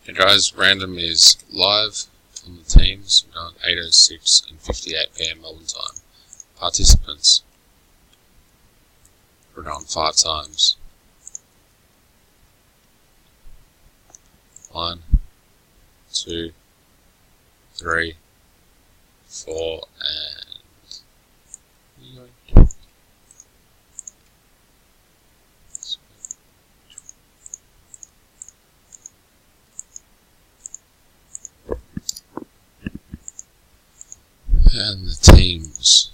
Okay guys, random is live on the teams. We're going 8:06 and 58 PM Melbourne time. Participants, we're going 5 times. 1, 2, 3, 4, and the teams.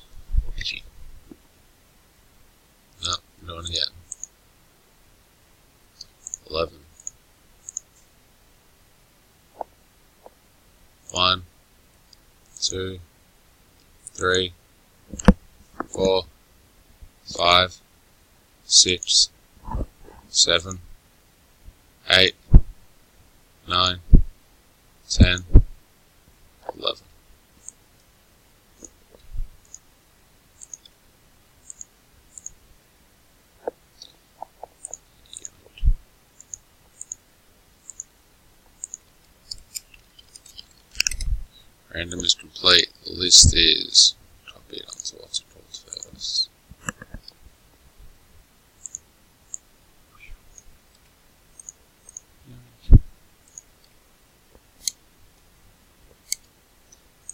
No, I'm doing it again. 11. 1, 2, 3, 4, 5, 6, 7, 8, 9, 10, 11. Random is complete. The list is copied onto what's it called first.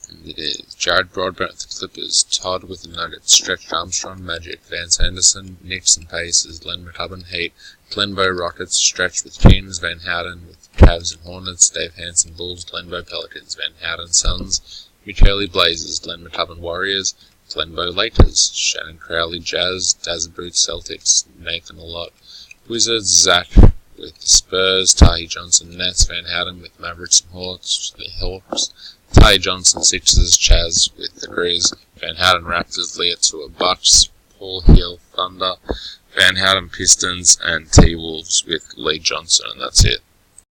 And it is Jared Broadbent with the Clippers, Todd with the Nuggets, Stretch Armstrong Magic, Vance Anderson, Knicks and Pacers, Glenn McCubbin Heat, Glenbow Rockets, Stretch with Kings, Van Houten with Cavs and Hornets, Dave Hansen Bulls, Glenbow Pelicans, Van Houten Suns, Mitch Hurley Blazers, Glenn McCubbin Warriors, Glenbow Lakers, Shannon Crowley Jazz, Dazzaboot Celtics, Nathan Allott Wizards, Zach with the Spurs, Tahi Johnson Nets, Van Houten with Mavericks and Hawks, Tahi Johnson Sixers, Chaz with the Grizz, Van Houten Raptors, Leatua Bucks, Paul Hill Thunder, Van Houten Pistons, and T-Wolves with Lee Johnson, and that's it.